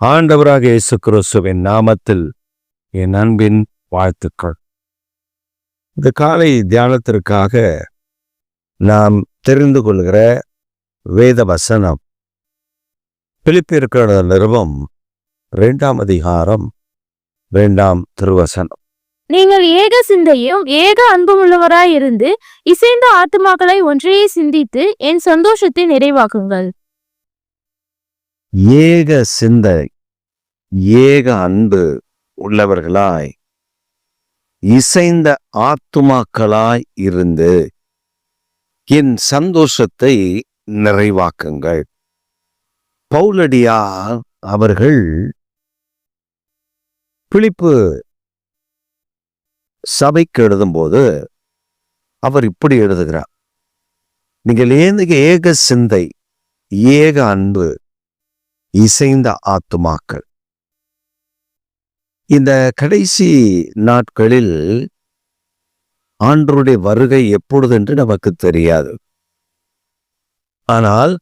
ஆண்டவராக இயேசு கிறிஸ்துவின் நாமத்தில் என் அன்பின் வாழ்த்துக்கள். இந்த காலை தியானத்திற்காக நாம் தெரிந்து கொள்கிற வேத வசனம் பிலிப்பியர் நிருபம் 2ஆம் அதிகாரம் 2ஆம் திருவசனம். நீங்கள் ஏக சிந்தையும் ஏக அன்பும் உள்ளவராயிருந்து இசைந்த ஆத்துமாக்களை ஒன்றையே சிந்தித்து என் சந்தோஷத்தை நிறைவாக்குங்கள். ஏக சிந்தை, ஏக அன்பு உள்ளவர்களாய் இசைந்த ஆத்துமாக்களாய் இருந்து என் சந்தோஷத்தை நிறைவாக்குங்கள். பவுலடியார் அவர்கள் பிலிப்பு சபைக்கு எழுதும்போது அவர் இப்படி எழுதுகிறார்: நீங்கள் ஏக சிந்தை, ஏக அன்பு, இசைந்த ஆத்துமாக்கள். இந்த கடைசி நாட்களில் ஆண்டவருடைய வருகை எப்பொழுது என்று நமக்கு தெரியாது. ஆனால்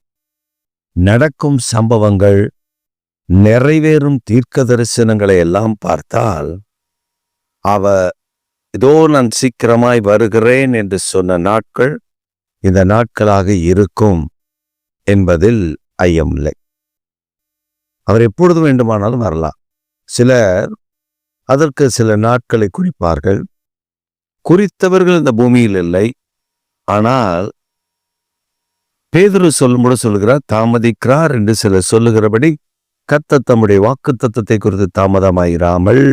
நடக்கும் சம்பவங்கள், நிறைவேறும் தீர்க்க தரிசனங்களை எல்லாம் பார்த்தால் இதோ நான் சீக்கிரமாய் வருகிறேன் என்று சொன்ன நாட்கள் இந்த நாட்களாக இருக்கும் என்பதில் ஐயமில்லை. அவர் எப்பொழுது வேண்டுமானாலும் வரலாம். சிலர் அதற்கு சில நாட்களை குறிப்பார்கள். குறித்தவர்கள் இந்த பூமியில் இல்லை. ஆனால் பேதுரு சொல்லும்போது சொல்லுகிறார், தாமதிக்கிறார் என்று சிலர் சொல்லுகிறபடி கர்த்தர் தம்முடைய வாக்கு தத்தத்தை குறித்து தாமதமாயிராமல்.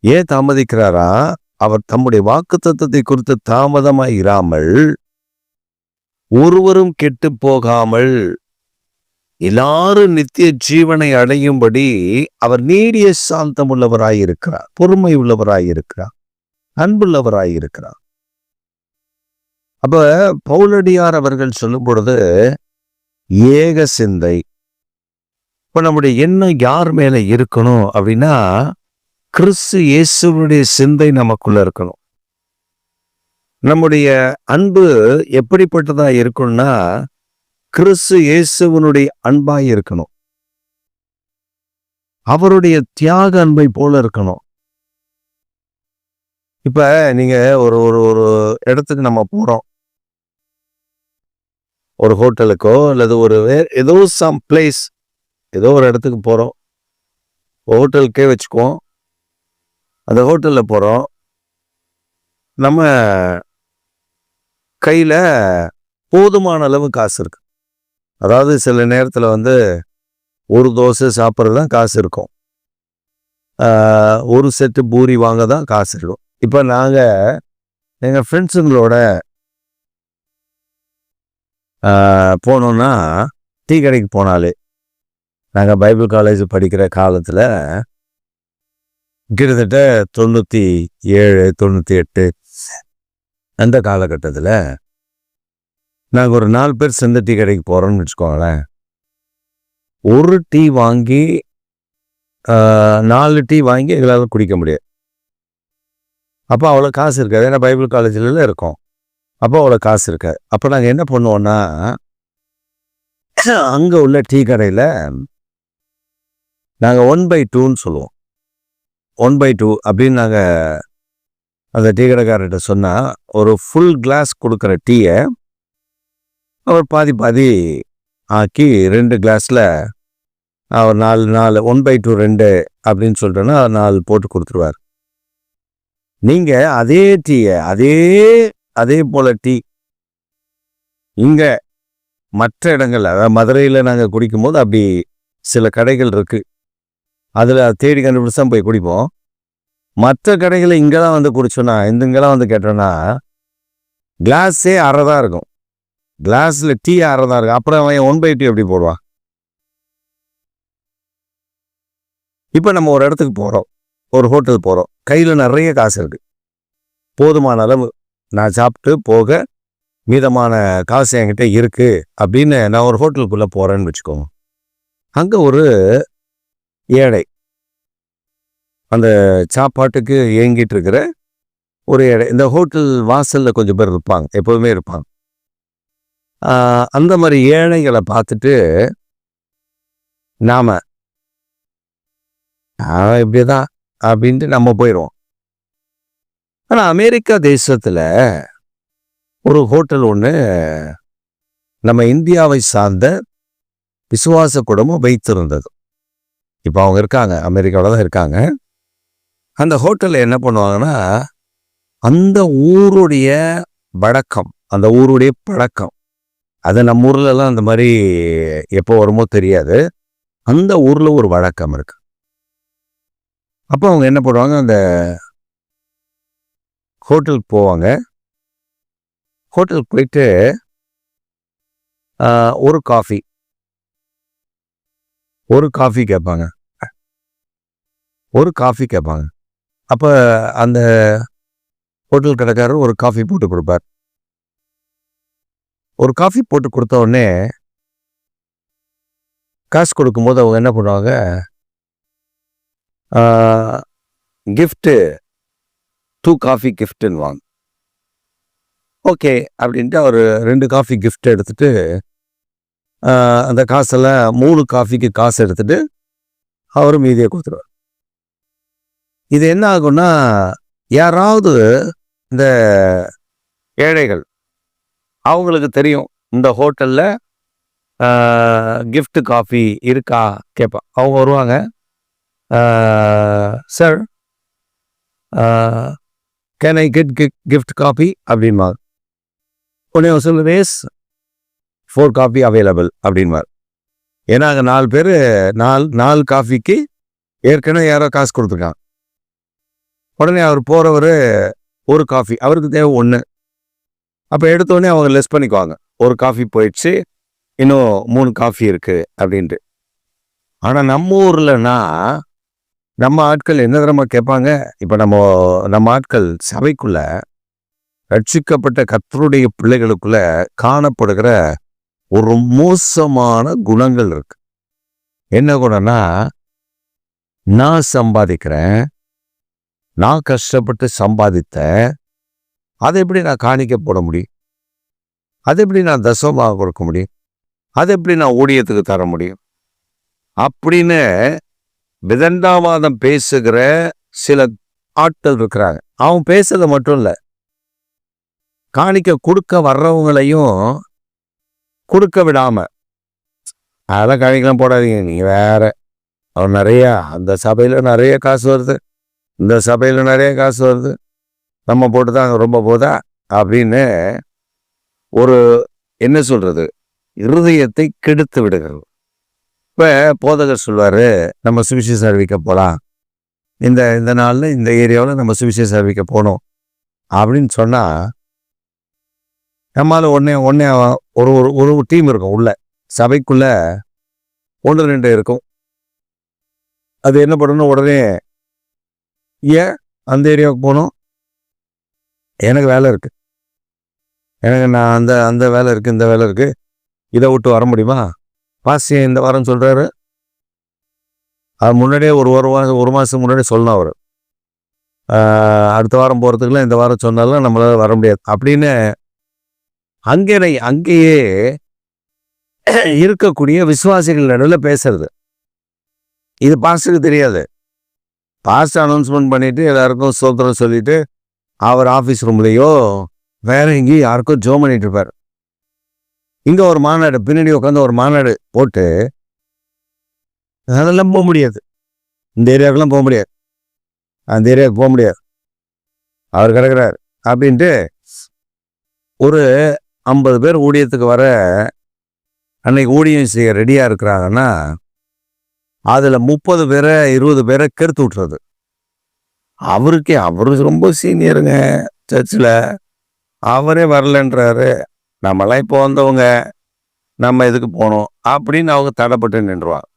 ஏன் தாமதிக்கிறாரா? அவர் தம்முடைய வாக்கு தத்தத்தை குறித்து தாமதமாயிராமல் ஒருவரும் கெட்டு போகாமல் எல்லாரும் நித்திய ஜீவனை அடையும்படி அவர் நீடிய சாந்தம் உள்ளவராயிருக்கிறார், பொறுமை உள்ளவராயிருக்கிறார், அன்புள்ளவராயிருக்கிறார். அப்ப பவுலடியார் அவர்கள் சொல்லும் பொழுது ஏக சிந்தை. இப்ப நம்முடைய எண்ணம் யார் மேல இருக்கணும் அப்படின்னா, கிறிஸ்து இயேசுவுடைய சிந்தை நமக்குள்ள இருக்கணும். நம்முடைய அன்பு எப்படிப்பட்டதா இருக்கணும்னா, கிறிஸ்து இயேசுவனுடைய அன்பாய் இருக்கணும். அவருடைய தியாக அன்பை போல இருக்கணும். இப்ப நீங்க ஒரு ஒரு ஒரு இடத்துக்கு நம்ம போறோம், ஒரு ஹோட்டலுக்கோ அல்லது ஒரு ஏதோ சம் பிளேஸ், ஏதோ ஒரு இடத்துக்கு போறோம். ஹோட்டலுக்கே வச்சுக்குவோம். அந்த ஹோட்டல்ல போறோம், நம்ம கையில போதுமான அளவு காசு இருக்கு. அதாவது சில நேரத்தில் ஒரு தோசை சாப்பிட்றது தான் காசு இருக்கும், ஒரு செட்டு பூரி வாங்க தான் காசு இருக்கும். இப்போ நாங்கள் எங்கள் ஃப்ரெண்ட்ஸுங்களோட போனோம்னா, டீ கடைக்கு போனாலே, நாங்கள் பைபிள் காலேஜ் படிக்கிற காலத்தில் கிட்டத்தட்ட 97, 98 அந்த காலகட்டத்தில் நாங்கள் ஒரு 4 பேர் சேர்ந்து டீ கடைக்கு போகிறோம்னு வச்சுக்கோங்களேன். ஒரு டீ வாங்கி 4 டீ வாங்கி எங்களால் குடிக்க முடியாது. அப்போ அவ்வளோ காசு இருக்காது. ஏன்னா பைபிள் காலேஜில் இருக்கோம். அப்போ அவ்வளோ காசு இருக்காது. அப்போ நாங்கள் என்ன பண்ணுவோன்னா, அங்கே உள்ள டீ கடையில் நாங்கள் 1/2ன்னு சொல்லுவோம். 1/2 அப்படின்னு நாங்கள் அந்த டீ கடைக்காரர்கிட்ட சொன்னால், ஒரு ஃபுல் கிளாஸ் கொடுக்குற டீயை அவர் பாதி ஆக்கி 2 கிளாஸில் அவர் 4 1/2 2 அப்படின்னு சொல்லிட்டோன்னா 4 போட்டு கொடுத்துருவார். நீங்கள் அதே டீயை அதே போல் டீ இங்கே மற்ற இடங்கள்ல, அதாவது மதுரையில் நாங்கள் குடிக்கும்போது அப்படி சில கடைகள் இருக்குது. அதில் தேடி கண்டுபிடிச்சு தான் போய் குடிப்போம். மற்ற கடைகளில் இங்கே தான் குடிச்சோன்னா, இங்கெல்லாம் கேட்டோன்னா கிளாஸே அரை தான் இருக்கும். கிளாஸில் டீ அரை தான் இருக்கும். அப்புறம் அவன் 1/2 எப்படி போடுவான்? இப்போ நம்ம ஒரு இடத்துக்கு போகிறோம், ஒரு ஹோட்டல் போகிறோம், கையில் நிறைய காசு இருக்குது, போதுமான அளவு நான் சாப்பிட்டு போக மீதமான காசு என்கிட்ட இருக்குது அப்படின்னு நான் ஒரு ஹோட்டலுக்குள்ளே போகிறேன்னு வச்சுக்கோங்க. அங்கே ஒரு ஏழை, அந்த சாப்பாட்டுக்கு ஏங்கிட்டு இருக்கிற ஒரு ஏழை, இந்த ஹோட்டல் வாசலில் கொஞ்சம் பேர் இருப்பாங்க, எப்போதுமே இருப்பாங்க. அந்த மாதிரி ஏழைகளை பார்த்துட்டு நாம் இப்படிதான் அப்படின்ட்டு நம்ம போயிடுவோம். ஆனா அமெரிக்கா தேசத்துல ஒரு ஹோட்டல் ஒன்று நம்ம இந்தியாவை சார்ந்த விசுவாச குடும்பம் வைத்திருந்தது. இப்போ அவங்க இருக்காங்க, அமெரிக்காவில் தான் இருக்காங்க. அந்த ஹோட்டலில் என்ன பண்ணுவாங்கன்னா, அந்த ஊருடைய வழக்கம், அந்த ஊருடைய பழக்கம், அது நம்ம ஊர்லலாம் அந்த மாதிரி எப்போ வருமோ தெரியாது. அந்த ஊர்ல ஒரு வழக்கம் இருக்கு. அப்போ அவங்க என்ன பண்ணுவாங்க, அந்த ஹோட்டலுக்கு போவாங்க. ஹோட்டலுக்கு போயிட்டு ஒரு காஃபி கேட்பாங்க. அப்போ அந்த ஹோட்டல் கடைக்காரர் ஒரு காஃபி போட்டு கொடுப்பார். ஒரு காஃபி போட்டு கொடுத்த உடனே காசு கொடுக்கும்போது அவங்க என்ன பண்ணுவாங்க, கிஃப்ட்டு 2 காஃபி கிஃப்ட்டுன்னுவாங்க. ஓகே அப்படின்ட்டு அவர் 2 காஃபி கிஃப்ட் எடுத்துட்டு அந்த காசெல்லாம் 3 காஃபிக்கு காசு எடுத்துட்டு அவர் மீதியை கொடுத்துருவார். இது என்ன ஆகும்னா, யாராவது இந்த ஏழைகள் அவங்களுக்கு தெரியும் இந்த ஹோட்டல்ல கிஃப்ட் காஃபி இருக்கா கேட்பா. அவங்க வருவாங்க, sir can I get gift coffee அப்படின்பாங்க. உடனே சொல்லுவேஸ் 4 காஃபி அவைலபிள் அப்படின்பார். ஏன்னா அங்கே 4 பேர் 4 காஃபிக்கு ஏற்கனவே யாரோ காசு கொடுத்துருக்காங்க. உடனே அவர் போகிறவர் ஒரு காஃபி, அவருக்கு தேவை 1. அப்போ எடுத்தோடனே அவங்க லெஸ் பண்ணிக்குவாங்க. ஒரு காஃபி போயிடுச்சு, இன்னும் 3 காஃபி இருக்குது அப்படின்ட்டு. ஆனால் நம்ம ஊர்லன்னா நம்ம ஆட்கள் என்ன தரமா கேட்பாங்க, இப்போ நம்ம ஆட்கள் சபைக்குள்ள ரட்சிக்கப்பட்ட கர்த்தருடைய பிள்ளைகளுக்குள்ள காணப்படுகிற ஒரு மோசமான குணங்கள் இருக்கு. என்ன குணம்னா, நான் சம்பாதிக்கிறேன், நான் கஷ்டப்பட்டு சம்பாதித்தேன், அதை எப்படி நான் காணிக்க போட முடியும், அதை எப்படி நான் தசமாக கொடுக்க முடியும், அதை எப்படி நான் ஊழியத்துக்கு தர முடியும் அப்படின்னு விதண்டாவாதம் பேசுகிற சில ஆட்கள் இருக்கிறாங்க. அவன் பேசுறது மட்டும் இல்லை, காணிக்க கொடுக்க வர்றவங்களையும் கொடுக்க விடாம, அதெல்லாம் காணிக்கலாம் போடாதீங்க, நீங்க வேற, அவர் நிறையா அந்த சபையில நிறைய காசு வருது, இந்த சபையில நிறைய காசு வருது, நம்ம போட்டு தான் அங்கே ரொம்ப போதா அப்படின்னு ஒரு என்ன சொல்றது, இருதயத்தை கெடுத்து விடுகிறது. இப்போ போதகர் சொல்வார், நம்ம சுவிசேஷம் அறிவிக்க போகலாம், இந்த நாளில் இந்த ஏரியாவில் நம்ம சுவிசேஷம் அறிவிக்க போகணும் அப்படின்னு சொன்னால், நம்மளால உடனே ஒரு ஒரு டீம் இருக்கும் உள்ள சபைக்குள்ள, 1-2 இருக்கும். அது என்ன பண்ணணும், உடனே ஏன் அந்த ஏரியாவுக்கு போகணும், எனக்கு வேலை இருக்கு, நான் அந்த வேலை இருக்கு, இந்த வேலை இருக்கு, இதை விட்டு வர முடியுமா, பாஸ்டியம் இந்த வாரம் சொல்றாரு, அது முன்னாடியே ஒரு மாதம் முன்னாடியே சொல்லணும் அவர், அடுத்த வாரம் போகிறதுக்குலாம் இந்த வாரம் சொன்னாலும் நம்மளால வர முடியாது அப்படின்னு அங்கேயே இருக்கக்கூடிய விசுவாசிகள் நடுவில் பேசுறது. இது பாஸ்டருக்கு தெரியாது. பாஸ்டர் அனௌன்ஸ்மெண்ட் பண்ணிட்டு எல்லாருக்கும் ஸ்தோத்திரம் சொல்லிட்டு அவர் ஆஃபீஸ் ரூம்லேயோ வேற எங்கேயும் யாருக்கும் ஜோம் பண்ணிட்டு இருப்பார். இங்கே ஒரு மாநாடு, பின்னாடி உட்காந்து ஒரு மாநாடு போட்டு அதெல்லாம் போக முடியாது, இந்த ஏரியாவுக்குலாம் போக முடியாது, அந்த ஏரியாவுக்கு போக முடியாது, அவர் கிடக்கிறார் அப்படின்ட்டு ஒரு 50 பேர் ஊழியத்துக்கு வர அன்னைக்கு ஊழியம் செய்ய ரெடியாக இருக்கிறாங்கன்னா அதில் 30 பேரை 20 பேரை கெடுத்து விட்டுறது. அவரு ரொம்ப சீனியருங்க சர்ச்சில், அவரே வரலன்றாரு, நம்மளாம் இப்போ வந்தவங்க, நம்ம எதுக்கு போனோம் அப்படின்னு அவங்க தடைப்பட்டு நின்றுவாங்க.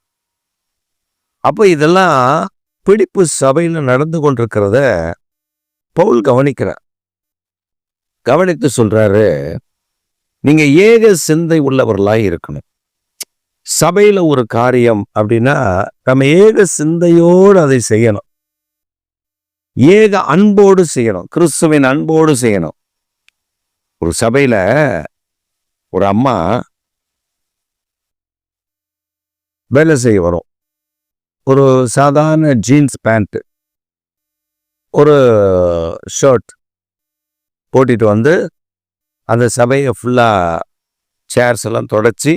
அப்போ இதெல்லாம் பிடிப்பு சபையில் நடந்து கொண்டிருக்கிறத பவுல் கவனித்து சொல்றாரு, நீங்க ஏக சிந்தை உள்ளவர்களாய் இருக்கணும். சபையில ஒரு காரியம் அப்படின்னா நம்ம ஏக சிந்தையோடு அதை செய்யணும், ஏக அன்போடு செய்யணும், கிறிஸ்துவின் அன்போடு செய்யணும். ஒரு சபையில ஒரு அம்மா வேலை செய்ய வரும், ஒரு சாதாரண ஜீன்ஸ் பேண்ட், ஒரு ஷர்ட் போட்டுட்டு வந்து அந்த சபையை ஃபுல்லாக சேர்ஸ் எல்லாம் தொடச்சி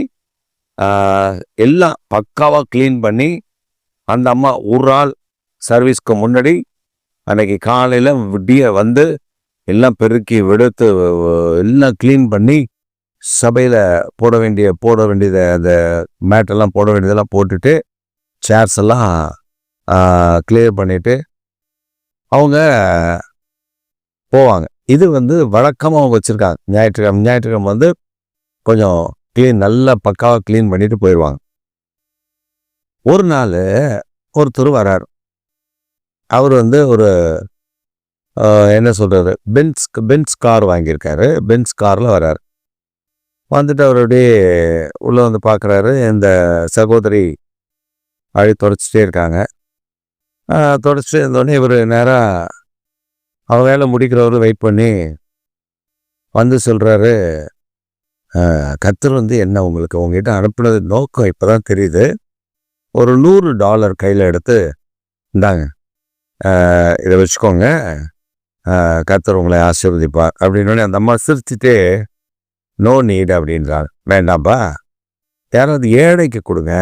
எல்லாம் பக்காவாக க்ளீன் பண்ணி அந்த அம்மா ஒரு ஆள் சர்வீஸ்க்கு முன்னாடி அன்னைக்கு காலையில் விடிய வந்து எல்லாம் பெருக்கி வெடுத்து எல்லாம் க்ளீன் பண்ணி சபையில் போட வேண்டியதை அந்த மேட்டெல்லாம் போட வேண்டியதெல்லாம் போட்டுட்டு சேர்ஸ் எல்லாம் கிளியர் பண்ணிட்டு அவங்க போவாங்க. இது வந்து வழக்கமாக அவங்க வச்சுருக்காங்க. ஞாயிற்றுக்கிழமை வந்து கொஞ்சம் நல்லா பக்காவாக க்ளீன் பண்ணிட்டு போயிடுவாங்க. ஒரு நாள் ஒருத்தர் வராரு. அவர் வந்து ஒரு என்ன சொல்கிறது, பென்ஸ் கார் வாங்கியிருக்காரு. பென்ஸ் காரில் வராரு. வந்துட்டு அவர் அப்படியே உள்ளே வந்து பார்க்குறாரு. இந்த சகோதரி அழி தொடச்சிட்டே இருக்காங்க. தொடச்சிட்டே இருந்தோடனே இவர் நேராக அவர் வேலை முடிக்கிறவரு வெயிட் பண்ணி வந்து சொல்கிறாரு, கர்த்தர் வந்து என்ன உங்களுக்கு உங்ககிட்ட அனுப்புனது நோக்கம் இப்போ தான் தெரியுது. ஒரு $100 கையில் எடுத்து இந்தாங்க, இதை வச்சுக்கோங்க, கர்த்தர் உங்களை ஆசீர்வதிப்பார் அப்படின்னோடனே அந்த அம்மா சிரிச்சுட்டே நோ நீட் அப்படின்றாங்க. வேண்டாம்ப்பா, யாராவது ஏழைக்கு கொடுங்க.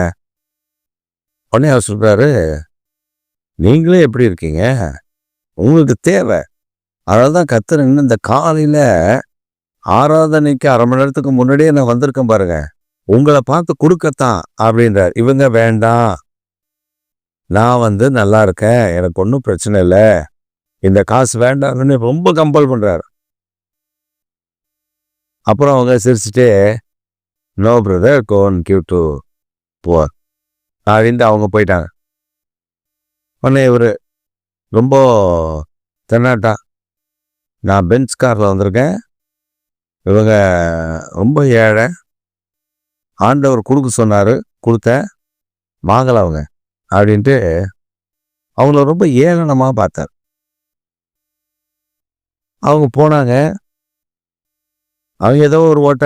உடனே அவர் சொல்கிறாரு, நீங்களே எப்படி இருக்கீங்க, உங்களுக்கு தேவை, அதனால தான் கர்த்தர் இன்னும் இந்த காலையில் ஆராதனைக்கு அரை மணி நேரத்துக்கு முன்னாடியே நான் வந்திருக்கேன் பாருங்க, உங்களை பார்த்து கொடுக்கத்தான் அப்படின்றார். இவங்க வேண்டாம், நான் வந்து நல்லா இருக்கேன், எனக்கு ஒன்றும் பிரச்சனை இல்லை, இந்த காசு வேண்டாம்னு ரொம்ப கம்பல் பண்ணுறாரு. அப்புறம் அவங்க சிரிச்சுட்டே no brother, gone give to poor அப்படின்ட்டு அவங்க போயிட்டாங்க. உடனே இவர் ரொம்ப தென்னாட்டா, நான் பென்ஸ் காரில் வந்திருக்கேன், இவங்க ரொம்ப ஏழை, ஆண்டவர் கொடுக்க சொன்னார், கொடுத்தேன், வாங்கலை அவங்க அப்படின்ட்டு அவங்கள ரொம்ப ஏளனமாக பார்த்தார். அவங்க போனாங்க. அவங்க ஏதோ ஒரு ஓட்ட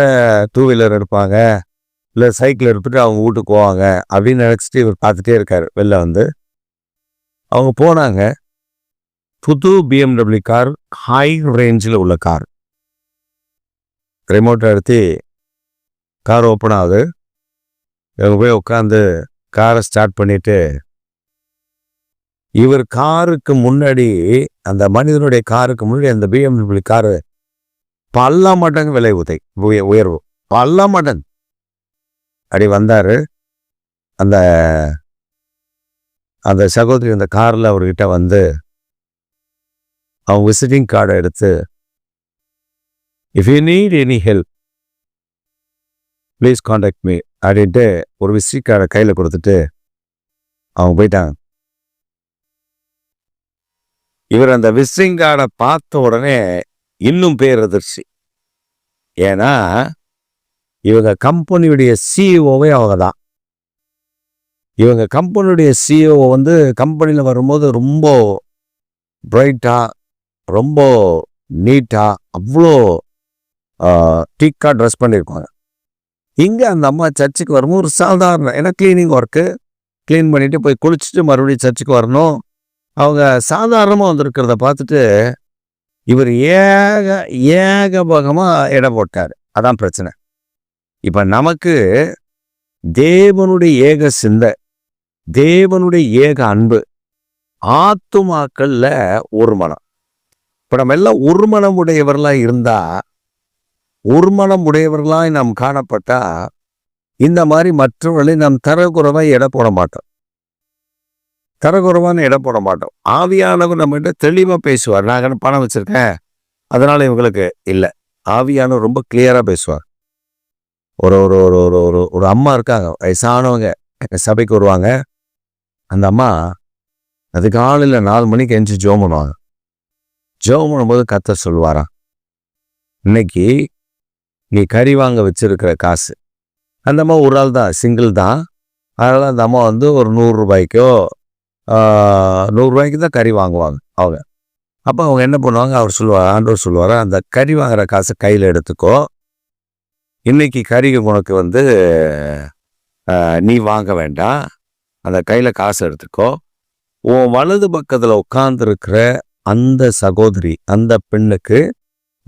2 வீலர் எடுப்பாங்க, இல்லை சைக்கிள் எடுத்துகிட்டு அவங்க வீட்டுக்கு போவாங்க அப்படின்னு நினச்சிட்டு இவர் பார்த்துட்டே இருக்கார். வெளில வந்து அவங்க போனாங்க. புது BMW கார், ஹை ரேஞ்சில் உள்ள கார். ரிமோட்டை எடுத்து கார் ஓப்பன் ஆகுது. இவங்க போய் உட்காந்து காரை ஸ்டார்ட் பண்ணிட்டு, இவர் காருக்கு முன்னாடி, அந்த மனிதனுடைய காருக்கு முன்னாடி அந்த BMW காரு பல மடங்கு விலை உயர்வு, பல மடங்கு. அப்படி வந்தார். அந்த அந்த சகோதரி அந்த காரில் அவர்கிட்ட வந்து அவங்க விசிட்டிங் கார்டை எடுத்து, if you need any help please contact me அப்படின்ட்டு ஒரு விசிட்டிங் கார்டை கையில் கொடுத்துட்டு அவங்க போயிட்டாங்க. இவர் அந்த விசிட்டிங் கார்டை பார்த்த உடனே இன்னும் பேரதிர்ச்சி. ஏன்னா இவங்க கம்பெனியுடைய சிஇஓவே அவங்க தான். இவங்க கம்பெனியுடைய சிஇஓ வந்து கம்பெனியில் வரும்போது ரொம்ப பிரைட்டாக, ரொம்ப நீட்டாக, அவ்வளோ டீக்காக ட்ரெஸ் பண்ணியிருப்பாங்க. இங்கே அந்த அம்மா சர்ச்சுக்கு வரும்போது ஒரு சாதாரண, ஏன்னா கிளீனிங் ஒர்க்கு, க்ளீன் பண்ணிவிட்டு போய் குளிச்சுட்டு மறுபடியும் சர்ச்சுக்கு வரணும். அவங்க சாதாரணமாக வந்திருக்கிறத பார்த்துட்டு இவர் ஏகபோகமாக இடம் போட்டார். அதான் பிரச்சனை. இப்போ நமக்கு தேவனுடைய ஏக சிந்தை, தேவனுடைய ஏக அன்பு, ஆத்துமாக்கள்ல ஒரு மனம். இப்போ நம்ம எல்லாம் ஒரு மனம் உடையவர்களாக இருந்தால், ஒரு மனம் உடையவர்களாய் நாம் காணப்பட்டா, இந்த மாதிரி மற்றவர்களை நாம் தரக்குறைவாக எடை போட மாட்டோம். தரக்குறைவான இடம் போட மாட்டோம். ஆவியானவர் நம்மகிட்ட தெளிவாக பேசுவார். நான் பணம் வச்சுருக்கேன் அதனால் இவங்களுக்கு இல்லை. ஆவியானவர் ரொம்ப கிளியராக பேசுவார். ஒரு ஒரு ஒரு ஒரு ஒரு ஒரு அம்மா இருக்காங்க, வயசானவங்க, எங்கள் சபைக்கு வருவாங்க. அந்த அம்மா அது காலையில் 4 மணிக்கு எந்திச்சு ஜெபம் பண்ணுவாங்க. ஜெபம் பண்ணும்போது கர்த்தர் சொல்லுவாராம், இன்னைக்கு நீ கறி வாங்க வச்சிருக்கிற காசு, அந்த அம்மா ஒரு ஆள் தான், சிங்கிள் தான். அதனால் அந்த அம்மா வந்து ஒரு 100 ரூபாய்க்கோ 100 ரூபாய்க்கு தான் கறி வாங்குவாங்க அவங்க. அப்போ அவங்க என்ன பண்ணுவாங்க, ஆண்டவர் சொல்லுவார், அந்த கறி வாங்குற காசை கையில் எடுத்துக்கோ, இன்னைக்கு கறி உனக்கு வந்து நீ வாங்க வேண்டாம், அந்த கையில காசு எடுத்துக்கோ. உன் வலது பக்கத்துல உட்கார்ந்துருக்கிற அந்த சகோதரி, அந்த பெண்ணுக்கு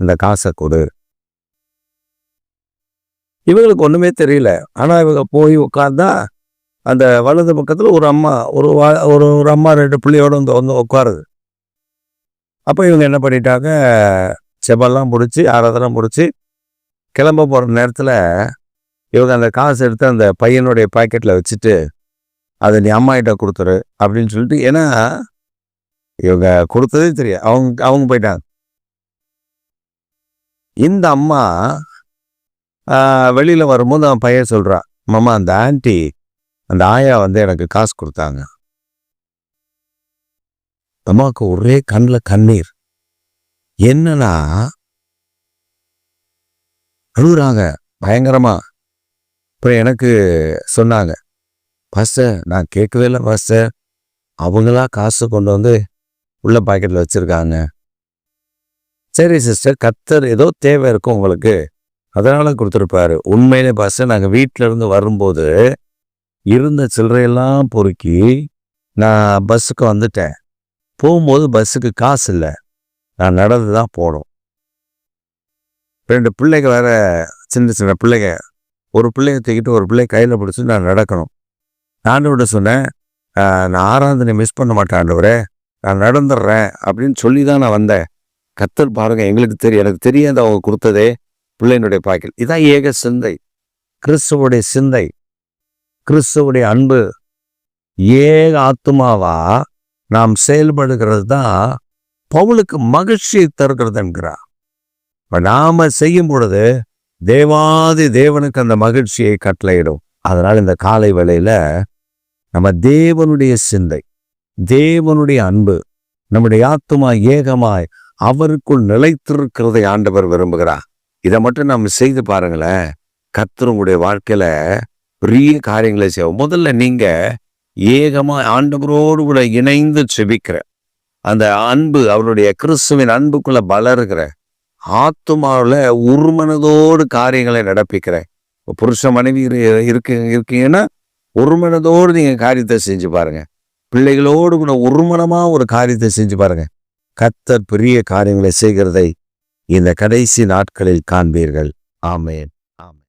இந்த காசை கொடு. இவங்களுக்கு ஒண்ணுமே தெரியல. ஆனா இவங்க போய் உட்கார்ந்தா அந்த வலது பக்கத்துல ஒரு அம்மா, ஒரு அம்மா 2 பிள்ளையோட வந்து உட்காருது. அப்ப இவங்க என்ன பண்ணிட்டாங்க, செபெல்லாம் முடிச்சு, ஆராதனை முடிச்சு கிளம்ப போற நேரத்துல இவங்க அந்த காசு எடுத்து அந்த பையனுடைய பாக்கெட்ல வச்சுட்டு, அதை நீ அம்மா கிட்ட கொடுத்துரு அப்படின்னு சொல்லிட்டு, ஏன்னா இவங்க கொடுத்ததே தெரியும், அவங்க போயிட்டாங்க. இந்த அம்மா வெளியில வரும்போது அவன் பையன் சொல்றான், மாமா அந்த ஆன்ட்டி, அந்த ஆயா வந்து எனக்கு காசு கொடுத்தாங்க. அம்மாவுக்கு ஒரே கண்ணில் கண்ணீர். என்னன்னா அழுகுறாங்க பயங்கரமா. அப்புறம் எனக்கு சொன்னாங்க, பாஸ்டர் நான் கேட்கவே இல்லை பாஸ்டர், அவங்களா காசு கொண்டு வந்து உள்ள பாக்கெட்ல வச்சிருக்காங்க. சரி சிஸ்டர், கர்த்தர் ஏதோ தேவை இருக்கும் உங்களுக்கு, அதனால கொடுத்துருப்பாரு. உண்மையிலே பாஸ்டர் நாங்கள் வீட்டில இருந்து வரும்போது இருந்த சில்லறையெல்லாம் பொறுக்கி நான் பஸ்ஸுக்கு வந்துட்டேன். போகும்போது பஸ்ஸுக்கு காசு இல்லை, நான் நடந்து தான் போனோம். 2 பிள்ளைங்க வேற, சின்ன சின்ன பிள்ளைங்க, ஒரு பிள்ளைய தூக்கிட்டு ஒரு பிள்ளைய கையில் பிடிச்சி நான் நடக்கணும். ஆண்டவர்கிட்ட சொன்னேன், நான் ஆராதனை மிஸ் பண்ண மாட்டேன் ஆண்டவரே, நான் நடந்துடுறேன் அப்படின்னு சொல்லி தான் நான் வந்தேன். கர்த்தர் பாருங்க, எங்களுக்கு தெரியும், எனக்கு தெரியாது அவங்க கொடுத்ததே பிள்ளையினுடைய பாக்கெட். இதான் ஏக சிந்தை, கிறிஸ்துவோடைய சிந்தை, கிறிஸ்துவோடைய அன்பு. ஏக ஆத்துமாவா நாம் செயல்படுகிறது தான் பவுலுக்கு மகிழ்ச்சியை தருகிறது என்கிறார். நாம செய்யும் பொழுது தேவாதி தேவனுக்கு அந்த மகிழ்ச்சியை கட்டளையிடும். அதனால இந்த காலை வேளையில நம்ம தேவனுடைய சிந்தை, தேவனுடைய அன்பு, நம்முடைய ஆத்துமா ஏகமாய் அவருக்குள் நிலைத்திருக்கிறதை ஆண்டவர் விரும்புகிறார். இதை மட்டும் நம்ம செய்து பாருங்களேன், கர்த்தர் உங்களுடைய வாழ்க்கையில பெரிய காரியங்களை செய்வோம். முதல்ல நீங்க ஏகமா ஆண்டவரோடு கூட இணைந்து செபிக்கிற அந்த அன்பு, அவருடைய கிறிஸ்துவின் அன்புக்குள்ள வளருகிற ஆத்துமாவில் ஒருமனதோடு காரியங்களை நடப்பிக்கிற புருஷ மனைவி இருக்கீங்கன்னா ஒருமனதோடு நீங்க காரியத்தை செஞ்சு பாருங்க. பிள்ளைகளோடு கூட ஒருமனமா ஒரு காரியத்தை செஞ்சு பாருங்க. கர்த்தர் பெரிய காரியங்களை செய்கிறதை இந்த கடைசி நாட்களில் காண்பீர்கள். ஆமென்.